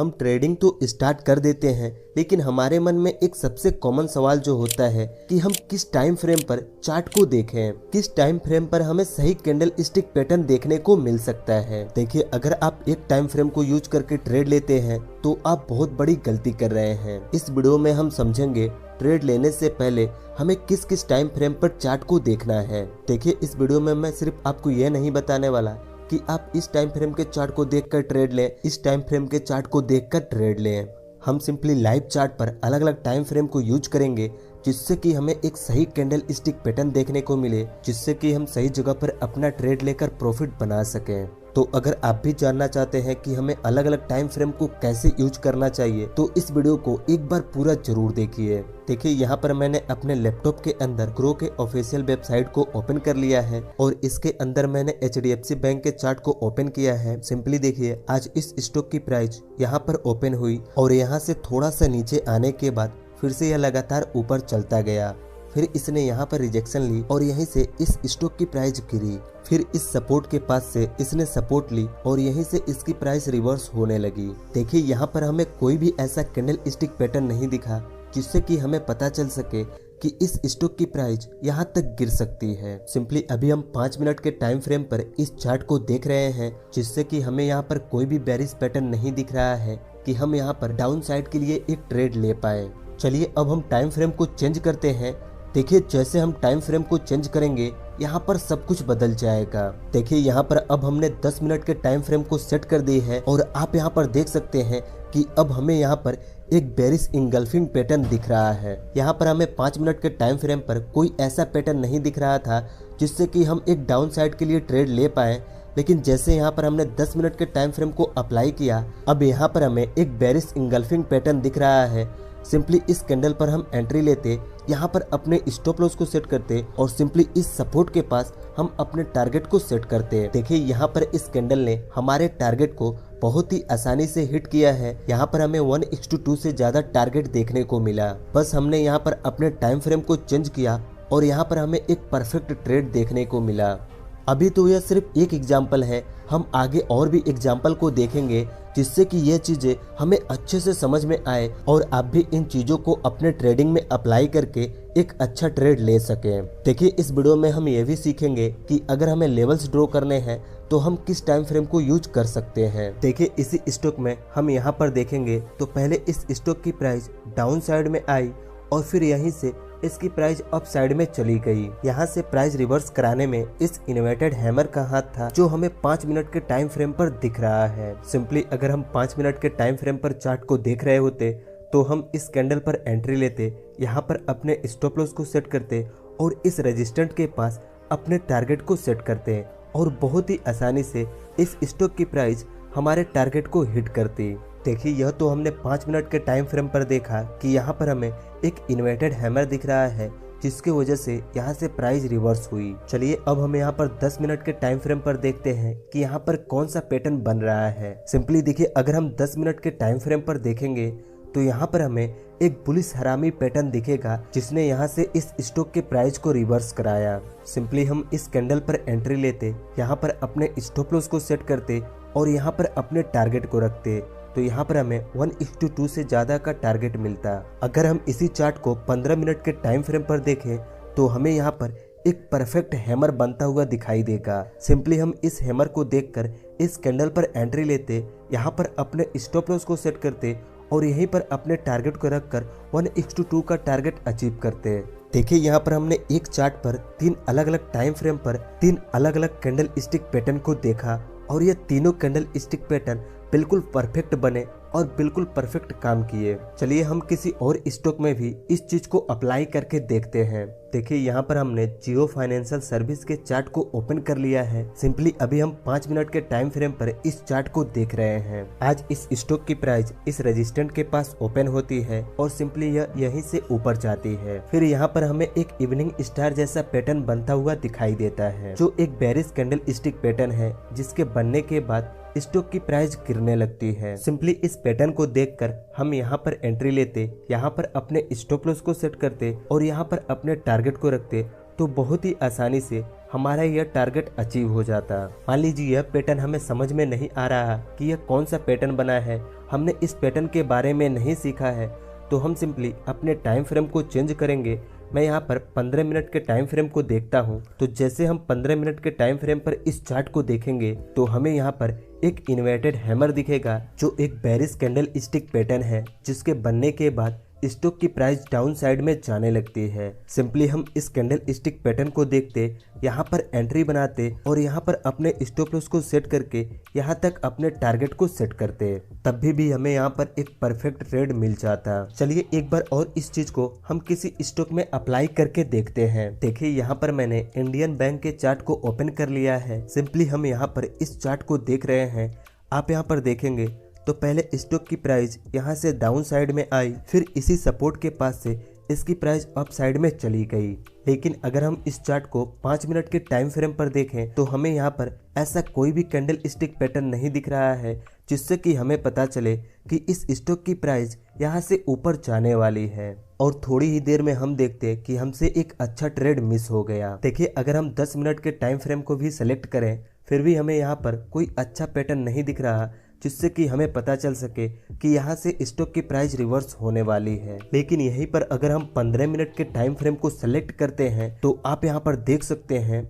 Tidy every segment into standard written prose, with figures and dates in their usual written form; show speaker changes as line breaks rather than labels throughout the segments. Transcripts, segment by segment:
हम ट्रेडिंग तो स्टार्ट कर देते हैं, लेकिन हमारे मन में एक सबसे कॉमन सवाल जो होता है कि हम किस टाइम फ्रेम पर चार्ट को देखें, किस टाइम फ्रेम पर हमें सही कैंडल स्टिक पैटर्न देखने को मिल सकता है। देखिए, अगर आप एक टाइम फ्रेम को यूज करके ट्रेड लेते हैं तो आप बहुत बड़ी गलती कर रहे हैं। इस वीडियो में हम समझेंगे ट्रेड लेने से पहले हमें किस किस टाइम फ्रेम पर चार्ट को देखना है। देखिए, इस वीडियो में मैं सिर्फ आपको यह नहीं बताने वाला कि आप इस टाइम फ्रेम के चार्ट को देखकर ट्रेड लें, इस टाइम फ्रेम के चार्ट को देखकर ट्रेड लें। हम सिंपली लाइव चार्ट पर अलग अलग टाइम फ्रेम को यूज करेंगे, जिससे कि हमें एक सही कैंडल स्टिक पैटर्न देखने को मिले, जिससे कि हम सही जगह पर अपना ट्रेड लेकर प्रॉफिट बना सकें। तो अगर आप भी जानना चाहते हैं कि हमें अलग अलग टाइम फ्रेम को कैसे यूज करना चाहिए, तो इस वीडियो को एक बार पूरा जरूर देखिए। देखिए, यहाँ पर मैंने अपने लैपटॉप के अंदर ग्रो के ऑफिशियल वेबसाइट को ओपन कर लिया है और इसके अंदर मैंने HDFC बैंक के चार्ट को ओपन किया है। सिंपली देखिए, आज इस स्टॉक की प्राइस यहाँ पर ओपन हुई और यहाँ से थोड़ा सा नीचे आने के बाद फिर से यह लगातार ऊपर चलता गया। फिर इसने यहाँ पर रिजेक्शन ली और यहीं से इस स्टॉक की प्राइस गिरी। फिर इस सपोर्ट के पास से इसने सपोर्ट ली और यहीं से इसकी प्राइस रिवर्स होने लगी। देखिए, यहाँ पर हमें कोई भी ऐसा कैंडल स्टिक पैटर्न नहीं दिखा जिससे कि हमें पता चल सके कि इस स्टॉक की प्राइस यहाँ तक गिर सकती है। सिंपली अभी हम 5 मिनट के टाइम फ्रेम पर इस चार्ट को देख रहे हैं, जिससे कि हमें यहाँ पर कोई भी बेरिश पैटर्न नहीं दिख रहा है कि हम यहाँ पर डाउन साइड के लिए एक ट्रेड ले पाए। चलिए, अब हम टाइम फ्रेम को चेंज करते हैं। देखिए, जैसे हम टाइम फ्रेम को चेंज करेंगे यहाँ पर सब कुछ बदल जाएगा। देखिए, यहाँ पर अब हमने 10 मिनट के टाइम फ्रेम को सेट कर दी है और आप यहाँ पर देख सकते हैं कि अब हमें यहाँ पर एक बेरिश इंगल्फिंग पैटर्न दिख रहा है। यहाँ पर हमें 5 मिनट के टाइम फ्रेम पर कोई ऐसा पैटर्न नहीं दिख रहा था जिससे कि हम एक डाउन साइड के लिए ट्रेड ले पाए, लेकिन जैसे यहाँ पर हमने 10 मिनट के टाइम फ्रेम को अप्लाई किया, अब यहाँ पर हमें एक बेरिश इंगल्फिंग पैटर्न दिख रहा है। सिंपली इस कैंडल पर हम एंट्री लेते, यहाँ पर अपने स्टॉप लॉस को सेट करते और सिंपली इस सपोर्ट के पास हम अपने टारगेट को सेट करते। देखिए, यहाँ पर इस कैंडल ने हमारे टारगेट को बहुत ही आसानी से हिट किया है। यहाँ पर हमें 1:2 से ज्यादा टारगेट देखने को मिला। बस हमने यहाँ पर अपने टाइम फ्रेम को चेंज किया और यहाँ पर हमें एक परफेक्ट ट्रेड देखने को मिला। अभी तो यह सिर्फ एक एग्जाम्पल है, हम आगे और भी एग्जाम्पल को देखेंगे जिससे कि ये चीजें हमें अच्छे से समझ में आए और आप भी इन चीजों को अपने ट्रेडिंग में अप्लाई करके एक अच्छा ट्रेड ले सकें। देखिए, इस वीडियो में हम ये भी सीखेंगे कि अगर हमें लेवल्स ड्रॉ करने हैं तो हम किस टाइम फ्रेम को यूज कर सकते हैं। देखिए, इसी स्टॉक में हम यहाँ पर देखेंगे तो पहले इस स्टॉक की प्राइस डाउन साइड में आई और फिर यहीं से इसकी प्राइस अप साइड में चली गई। यहाँ से प्राइस रिवर्स कराने में इस इन्वर्टेड हैमर का हाथ था, जो हमें 5 मिनट के टाइम फ्रेम पर दिख रहा है। सिंपली अगर हम 5 मिनट के टाइम फ्रेम पर चार्ट को देख रहे होते तो हम इस कैंडल पर एंट्री लेते, यहाँ पर अपने स्टॉप लॉस को सेट करते और इस रेजिस्टेंट के पास अपने टारगेट को सेट करते और बहुत ही आसानी से इस स्टॉक की प्राइस हमारे टारगेट को हिट करती। देखिए, यह तो हमने 5 मिनट के टाइम फ्रेम पर देखा कि यहाँ पर हमें एक इन्वर्टेड हैमर दिख रहा है, जिसकी वजह से यहाँ से प्राइस रिवर्स हुई। चलिए, अब हम यहाँ पर 10 मिनट के टाइम फ्रेम पर देखते हैं कि यहाँ पर कौन सा पैटर्न बन रहा है। सिंपली देखिए, अगर हम 10 मिनट के टाइम फ्रेम पर देखेंगे तो यहाँ पर हमें एक बुलिश हरामी पैटर्न दिखेगा, जिसने यहाँ से इस स्टॉक के प्राइस को रिवर्स कराया। सिंपली हम इस कैंडल पर एंट्री लेते, यहाँ पर अपने स्टॉप लॉस को सेट करते और यहाँ पर अपने टारगेट को रखते, तो यहाँ पर हमें 1:2 से ज्यादा का टारगेट मिलता। अगर हम इसी चार्ट को 15 मिनट के टाइम फ्रेम पर देखें तो हमें यहाँ पर एक परफेक्ट हैमर बनता हुआ दिखाई देगा। सिंपली हम इस हैमर को देखकर इस कैंडल पर एंट्री लेते, यहाँ पर अपने स्टॉप लॉस को सेट करते और यहीं पर अपने टारगेट को रखकर 1:2 का टारगेट अचीव करते। देखिए, यहाँ पर हमने एक चार्ट पर 3 अलग अलग टाइम फ्रेम पर 3 अलग अलग कैंडल स्टिक पैटर्न को देखा और ये तीनों कैंडल स्टिक पैटर्न बिल्कुल परफेक्ट बने और बिल्कुल परफेक्ट काम किए। चलिए, हम किसी और स्टॉक में भी इस चीज को अप्लाई करके देखते हैं। देखिए, यहाँ पर हमने जियो फाइनेंशियल सर्विस के चार्ट को ओपन कर लिया है। सिंपली अभी हम 5 मिनट के टाइम फ्रेम पर इस चार्ट को देख रहे हैं। आज इस स्टॉक की प्राइस इस रेजिस्टेंट के पास ओपन होती है और सिंपली यह यहीं से ऊपर जाती है। फिर यहाँ पर हमें एक इवनिंग स्टार जैसा पैटर्न बनता हुआ दिखाई देता है, जो एक बेरिश कैंडल स्टिक पैटर्न है, जिसके बनने के बाद स्टॉक की प्राइस गिरने लगती है। सिंपली इस पैटर्न को देखकर हम यहाँ पर एंट्री लेते, यहाँ पर अपने स्टॉप लॉस को सेट करते और यहाँ पर अपने टारगेट को रखते, तो बहुत ही आसानी से हमारा यह टारगेट अचीव हो जाता। मान लीजिए यह पैटर्न हमें समझ में नहीं आ रहा कि यह कौन सा पैटर्न बना है, हमने इस पैटर्न के बारे में नहीं सीखा है तो हम सिंपली अपने टाइम फ्रेम को चेंज करेंगे। मैं यहाँ पर 15 मिनट के टाइम फ्रेम को देखता हूँ। तो जैसे हम 15 मिनट के टाइम फ्रेम पर इस चार्ट को देखेंगे तो हमें यहाँ पर एक इन्वर्टेड हैमर दिखेगा जो एक बेरिश कैंडल स्टिक पैटर्न है, जिसके बनने के बाद स्टॉक की प्राइस डाउन साइड में जाने लगती है। सिंपली हम इस कैंडल स्टिक पैटर्न को देखते, यहाँ पर एंट्री बनाते और यहाँ पर अपने स्टॉप लॉस को सेट करके यहाँ तक अपने टारगेट को सेट करते, तब भी हमें यहाँ पर एक परफेक्ट ट्रेड मिल जाता। चलिए एक बार और इस चीज को हम किसी स्टॉक में अप्लाई करके देखते हैं। देखिए यहाँ पर मैंने इंडियन बैंक के चार्ट को ओपन कर लिया है। सिंपली हम यहाँ पर इस चार्ट को देख रहे हैं। आप यहाँ पर देखेंगे तो पहले स्टॉक की प्राइस यहाँ से डाउन साइड में आई, फिर इसी सपोर्ट के पास से इसकी प्राइस अप साइड में चली गई। लेकिन अगर हम इस चार्ट को 5 मिनट के टाइम फ्रेम पर देखें तो हमें यहाँ पर ऐसा कोई भी कैंडल स्टिक पैटर्न नहीं दिख रहा है जिससे कि हमें पता चले कि इस स्टॉक की प्राइस यहाँ से ऊपर जाने वाली है। और थोड़ी ही देर में हम देखते कि हमसे एक अच्छा ट्रेड मिस हो गया। देखिए अगर हम 10 मिनट के टाइम फ्रेम को भी सेलेक्ट करें फिर भी हमें यहाँ पर कोई अच्छा पैटर्न नहीं दिख रहा जिससे कि हमें पता चल सके कि यहाँ से स्टॉक की प्राइस रिवर्स होने वाली है। लेकिन यहीं पर अगर हम 15 मिनट के टाइम फ्रेम को सेलेक्ट करते हैं तो आप यहाँ पर देख सकते हैं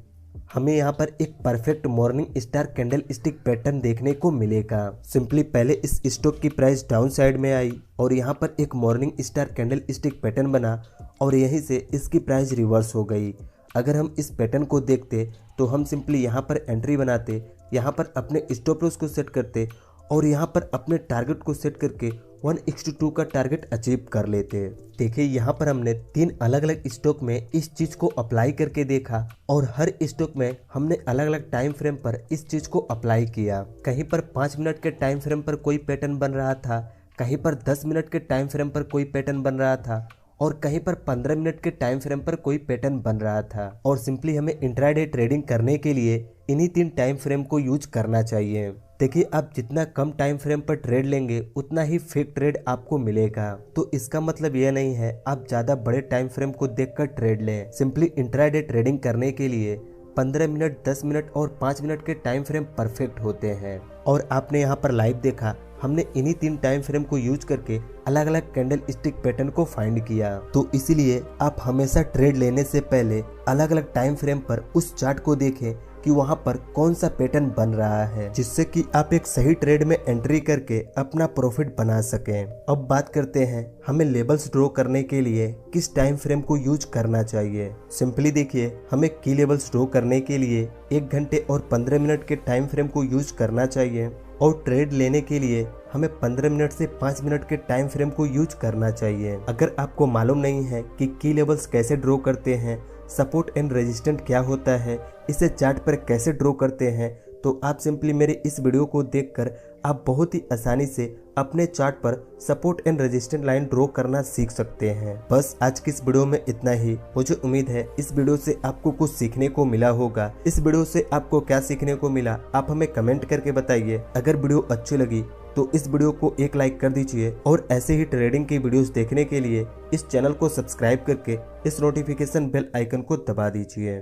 हमें यहाँ पर एक perfect morning star candle stick pattern देखने को मिलेगा। सिंपली पहले इस स्टॉक की प्राइस डाउन साइड में आई और यहाँ पर एक morning star candle stick pattern बना और यहीं से इसकी प्राइस रिवर्स हो गई। अगर हम इस पैटर्न को देखते तो हम सिंपली यहाँ पर एंट्री बनाते, यहाँ पर अपने स्टॉप लॉस को सेट करते और यहाँ पर अपने टारगेट को सेट करके 1:2 का टारगेट अचीव कर लेते। देखिए यहाँ पर हमने 3 अलग अलग स्टॉक में इस चीज को अप्लाई करके देखा और हर स्टॉक में हमने अलग अलग टाइम फ्रेम पर इस चीज को अप्लाई किया। कहीं पर 5 मिनट के टाइम फ्रेम पर कोई पैटर्न बन रहा था, कहीं पर 10 मिनट के टाइम फ्रेम पर कोई पैटर्न बन रहा था और कहीं पर 15 मिनट के टाइम फ्रेम पर कोई पैटर्न बन रहा था। और सिंपली हमें इंट्राडे ट्रेडिंग करने के लिए इन्हीं 3 टाइम फ्रेम को यूज करना चाहिए। देखिए आप जितना कम टाइम फ्रेम पर ट्रेड लेंगे उतना ही फेक ट्रेड आपको मिलेगा। तो इसका मतलब यह नहीं है आप ज्यादा बड़े टाइम फ्रेम को देखकर ट्रेड लें। सिंपली इंट्राडे ट्रेडिंग करने के लिए 15 मिनट, 10 मिनट और 5 मिनट के टाइम फ्रेम परफेक्ट होते हैं। और आपने यहाँ पर लाइव देखा, हमने इन्हीं 3 टाइम फ्रेम को यूज करके अलग अलग कैंडल स्टिक पैटर्न को फाइंड किया। तो इसीलिए आप हमेशा ट्रेड लेने से पहले अलग अलग टाइम फ्रेम पर उस चार्ट को देखें कि वहां पर कौन सा पैटर्न बन रहा है, जिससे कि आप एक सही ट्रेड में एंट्री करके अपना प्रॉफिट बना सकें। अब बात करते हैं हमें लेवल्स ड्रॉ करने के लिए किस टाइम फ्रेम को यूज करना चाहिए। सिंपली देखिए हमें की लेवल्स ड्रॉ करने के लिए 1 घंटे और 15 मिनट के टाइम फ्रेम को यूज करना चाहिए और ट्रेड लेने के लिए हमें 15 मिनट से 5 मिनट के टाइम फ्रेम को यूज करना चाहिए। अगर आपको मालूम नहीं है कि की लेवल्स कैसे ड्रॉ करते हैं, सपोर्ट एंड रेजिस्टेंट क्या होता है, इसे चार्ट पर कैसे ड्रॉ करते हैं, तो आप सिंपली मेरे इस वीडियो को देखकर आप बहुत ही आसानी से अपने चार्ट पर support and resistant line draw करना सीख सकते हैं। बस आज की इस वीडियो में इतना ही। मुझे उम्मीद है इस वीडियो से आपको कुछ सीखने को मिला होगा। इस वीडियो से आपको क्या सीखने को मिला आप हमें कमेंट करके बताइए। अगर वीडियो अच्छी लगी तो इस वीडियो को एक लाइक कर दीजिए और ऐसे ही ट्रेडिंग की वीडियोस देखने के लिए इस चैनल को सब्सक्राइब करके इस नोटिफिकेशन बेल आइकन को दबा दीजिए।